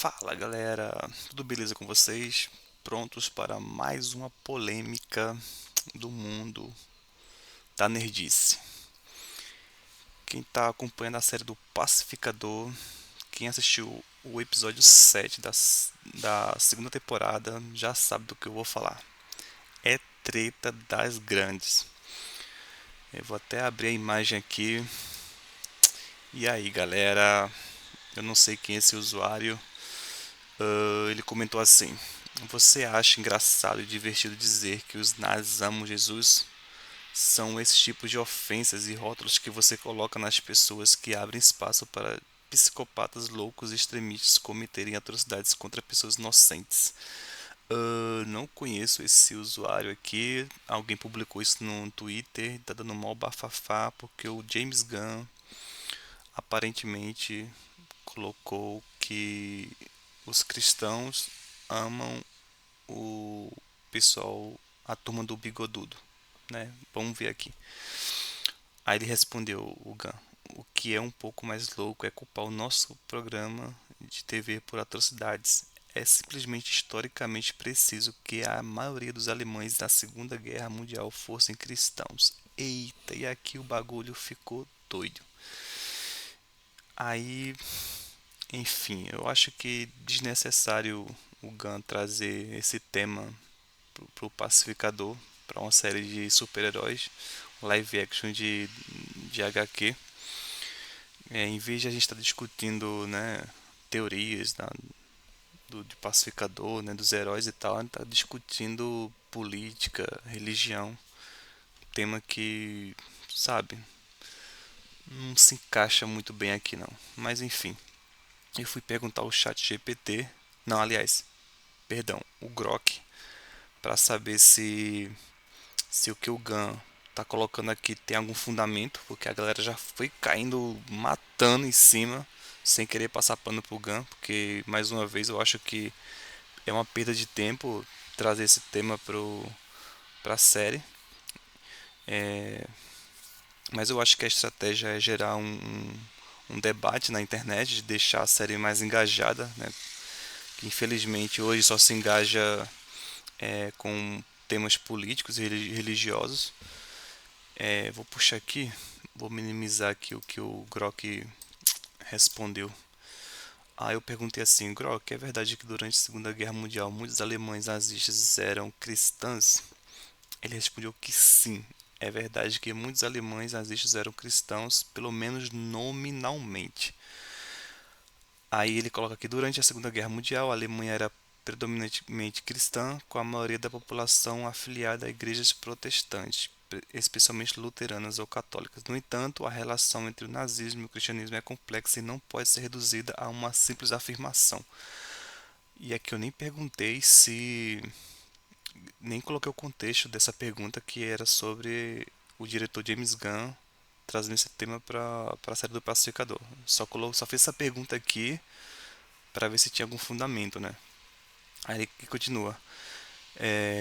Fala galera, tudo beleza com vocês? Prontos para mais uma polêmica do mundo da nerdice. Quem está acompanhando a série do Pacificador, quem assistiu o episódio 7 da segunda temporada já sabe do que eu vou falar. É treta das grandes. Eu vou até abrir a imagem aqui. E aí galera, eu não sei quem é esse usuário. Ele comentou assim: Você acha engraçado e divertido dizer que os nazis amam Jesus? São esses tipos de ofensas e rótulos que você coloca nas pessoas que abrem espaço para psicopatas loucos e extremistas cometerem atrocidades contra pessoas inocentes. Não conheço esse usuário aqui. Alguém publicou isso no Twitter. Tá dando mal bafafá porque o James Gunn aparentemente colocou que os cristãos amam o pessoal, a turma do bigodudo, né? Vamos ver aqui. Aí ele respondeu, o Gun, o que é um pouco mais louco é culpar o nosso programa de TV por atrocidades. É simplesmente historicamente preciso que a maioria dos alemães da Segunda Guerra Mundial fossem cristãos. Eita, e aqui o bagulho ficou doido. Aí, enfim, eu acho que desnecessário o Gun trazer esse tema pro Pacificador, para uma série de super-heróis, live action de HQ. Em vez de a gente estar discutindo, né, teorias de Pacificador, né, dos heróis e tal, a gente está discutindo política, religião, tema que, sabe, não se encaixa muito bem aqui não. Mas enfim, eu fui perguntar ao chat GPT, não, aliás, perdão, o Grok, para saber se o que o Gun tá colocando aqui tem algum fundamento, porque a galera já foi caindo, matando em cima, sem querer passar pano pro Gun, porque mais uma vez eu acho que é uma perda de tempo trazer esse tema pra série. É, mas eu acho que a estratégia é gerar um debate na internet, de deixar a série mais engajada, né? Que infelizmente hoje só se engaja com temas políticos e religiosos. Vou puxar aqui, vou minimizar aqui o que o Grok respondeu. Eu perguntei assim, Grok, é verdade que durante a Segunda Guerra Mundial muitos alemães nazistas eram cristãs? Ele respondeu que sim. É verdade que muitos alemães nazistas eram cristãos, pelo menos nominalmente. Aí ele coloca aqui, durante a Segunda Guerra Mundial, a Alemanha era predominantemente cristã, com a maioria da população afiliada a igrejas protestantes, especialmente luteranas ou católicas. No entanto, a relação entre o nazismo e o cristianismo é complexa e não pode ser reduzida a uma simples afirmação. E aqui eu nem perguntei se, nem coloquei o contexto dessa pergunta, que era sobre o diretor James Gunn trazendo esse tema para a série do Pacificador. Só fiz essa pergunta aqui para ver se tinha algum fundamento, né? Aí ele continua.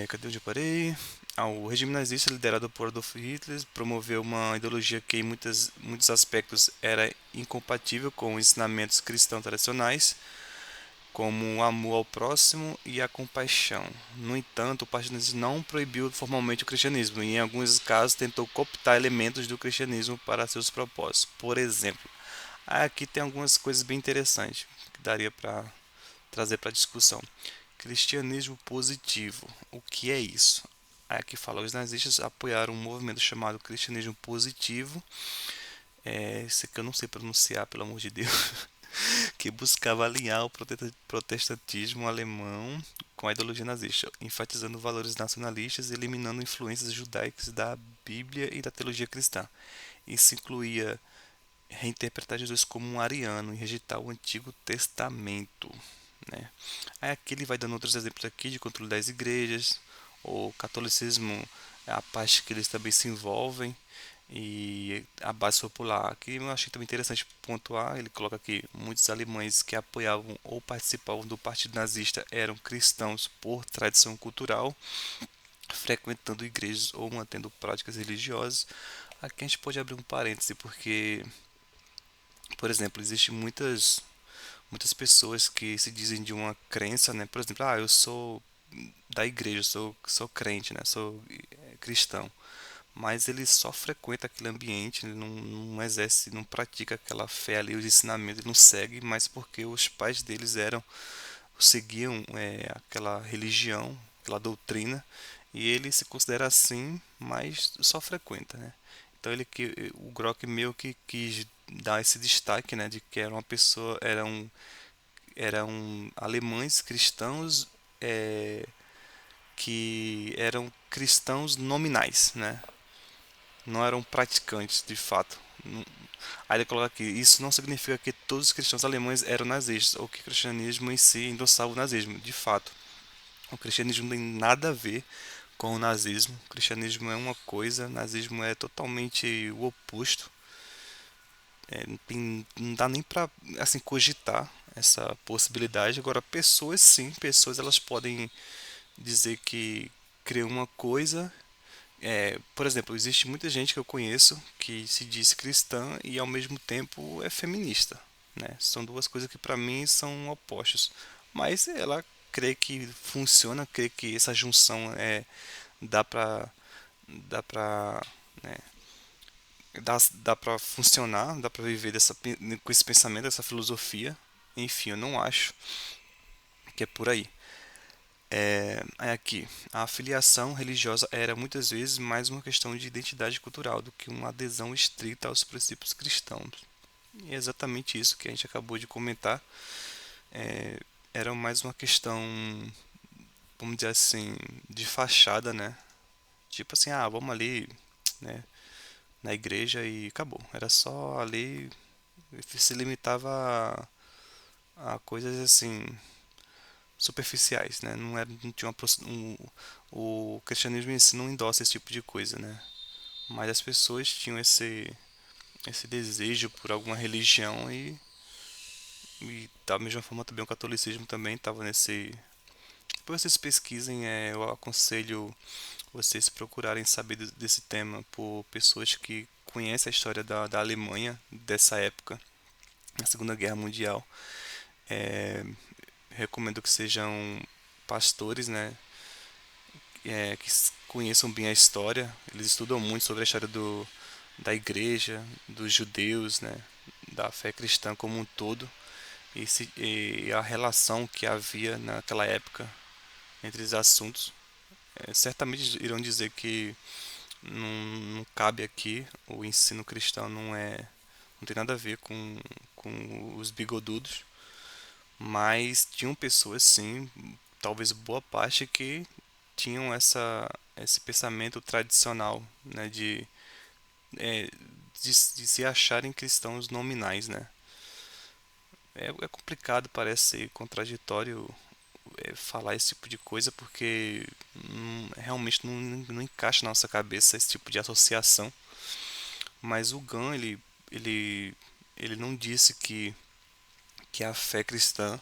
Cadê onde eu parei? O regime nazista, liderado por Adolf Hitler, promoveu uma ideologia que, em muitos aspectos, era incompatível com os ensinamentos cristãos tradicionais, como o amor ao próximo e a compaixão. No entanto, o Partido Nazista não proibiu formalmente o cristianismo e, em alguns casos, tentou cooptar elementos do cristianismo para seus propósitos. Por exemplo, aqui tem algumas coisas bem interessantes que daria para trazer para discussão. Cristianismo positivo. O que é isso? Aqui fala, os nazistas apoiaram um movimento chamado cristianismo positivo, esse que eu não sei pronunciar, pelo amor de Deus, que buscava alinhar o protestantismo alemão com a ideologia nazista, enfatizando valores nacionalistas e eliminando influências judaicas da Bíblia e da teologia cristã. Isso incluía reinterpretar Jesus como um ariano e rejeitar o Antigo Testamento, né? Aí aqui ele vai dando outros exemplos aqui de controle das igrejas, o catolicismo, a parte que eles também se envolvem e a base popular. Aqui eu achei também interessante pontuar, ele coloca aqui, muitos alemães que apoiavam ou participavam do partido nazista eram cristãos por tradição cultural, frequentando igrejas ou mantendo práticas religiosas. Aqui a gente pode abrir um parêntese, porque, por exemplo, existem Muitas pessoas que se dizem de uma crença, né? Por exemplo, eu sou da igreja, sou crente, né? Sou cristão. Mas ele só frequenta aquele ambiente, ele não exerce, não pratica aquela fé ali, os ensinamentos, ele não segue, mas porque os pais deles seguiam aquela religião, aquela doutrina, e ele se considera assim, mas só frequenta, né? Então o Grok meio que quis dar esse destaque, né, de que era uma pessoa, eram alemães cristãos, é, que eram cristãos nominais, né? Não eram praticantes de fato. Aí ele coloca aqui, isso não significa que todos os cristãos alemães eram nazistas, ou que o cristianismo em si endossava o nazismo. De fato, o cristianismo não tem nada a ver com o nazismo. O cristianismo é uma coisa, o nazismo é totalmente o oposto. Não dá nem pra assim cogitar essa possibilidade. Agora, pessoas sim, pessoas elas podem dizer que criam uma coisa. Por exemplo, existe muita gente que eu conheço que se diz cristã e ao mesmo tempo é feminista, né? São duas coisas que para mim são opostos. Mas ela crê que funciona, crê que essa junção dá pra dá pra né, dá para funcionar, dá para viver com esse pensamento, essa filosofia. Enfim, eu não acho que é por aí. Aí aqui, a afiliação religiosa era muitas vezes mais uma questão de identidade cultural do que uma adesão estrita aos princípios cristãos. E é exatamente isso que a gente acabou de comentar. É, Era mais uma questão, vamos dizer assim, de fachada, né? Tipo assim, vamos ali, né, na igreja e acabou. Era só ali, se limitava a coisas assim superficiais, né? Não tinha o cristianismo em si não endossa esse tipo de coisa, né? Mas as pessoas tinham esse desejo por alguma religião e da mesma forma também o catolicismo também estava nesse. Depois vocês pesquisem, eu aconselho vocês procurarem saber desse tema por pessoas que conhecem a história da Alemanha dessa época, na Segunda Guerra Mundial. É, Recomendo que sejam pastores, né, conheçam bem a história. Eles estudam muito sobre a história da igreja, dos judeus, né, da fé cristã como um todo e a relação que havia naquela época entre os assuntos. Certamente irão dizer que não cabe aqui, o ensino cristão não tem nada a ver com os bigodudos, mas tinham pessoas sim, talvez boa parte que tinham esse pensamento tradicional, né, é, de se acharem cristãos nominais, né? É complicado, parece contraditório falar esse tipo de coisa porque realmente não encaixa na nossa cabeça esse tipo de associação. Mas o Gunn, ele, ele não disse que a fé cristã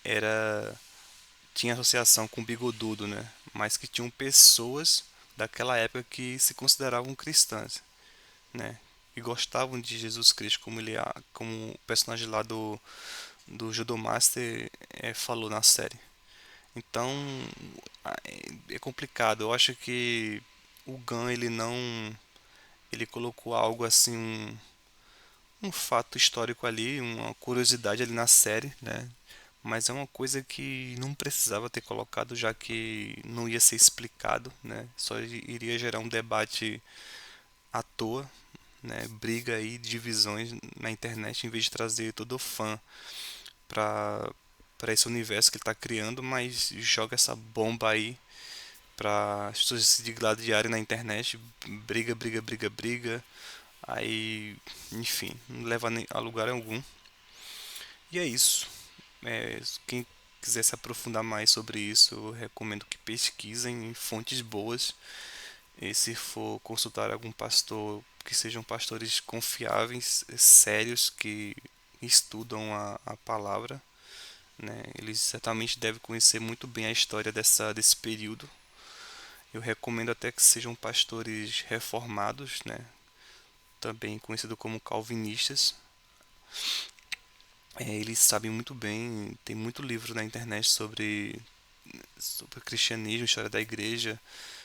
era tinha associação com bigodudo, né? Mas que tinham pessoas daquela época que se consideravam cristãs, né? E gostavam de Jesus Cristo, como o personagem lá do Judomaster falou na série. Então é complicado. Eu acho que o Gunn ele colocou algo assim um fato histórico ali, uma curiosidade ali na série, né? Mas é uma coisa que não precisava ter colocado, já que não ia ser explicado, né? Só iria gerar um debate à toa, né? Briga aí, divisões na internet, em vez de trazer todo fã para para esse universo que ele está criando, mas joga essa bomba aí para as pessoas se digladiarem na internet, briga, briga, briga, briga, aí, enfim, não leva a lugar algum. E é isso. Quem quiser se aprofundar mais sobre isso, eu recomendo que pesquisem em fontes boas. E se for consultar algum pastor, que sejam pastores confiáveis, sérios, que estudam a palavra, né? Eles certamente devem conhecer muito bem a história desse período. Eu recomendo até que sejam pastores reformados, né? Também conhecido como calvinistas, Eles sabem muito bem, tem muito livro na internet sobre cristianismo, história da igreja,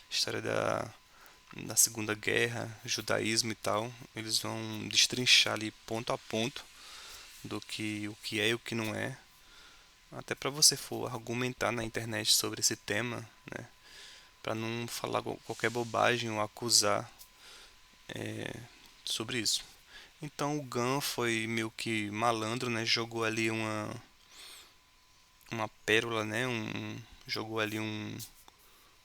história da Segunda Guerra, judaísmo e tal. Eles vão destrinchar ali ponto a ponto do que o que é e o que não é. Até para você for argumentar na internet sobre esse tema, né? Para não falar qualquer bobagem ou acusar sobre isso. Então o Gun foi meio que malandro, né? Jogou ali uma pérola, né? Jogou ali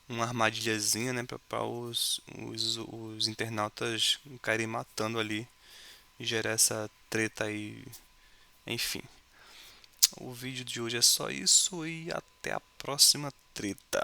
uma armadilhazinha, né? Para os internautas caírem matando ali e gerar essa treta aí. Enfim, o vídeo de hoje é só isso e até a próxima treta.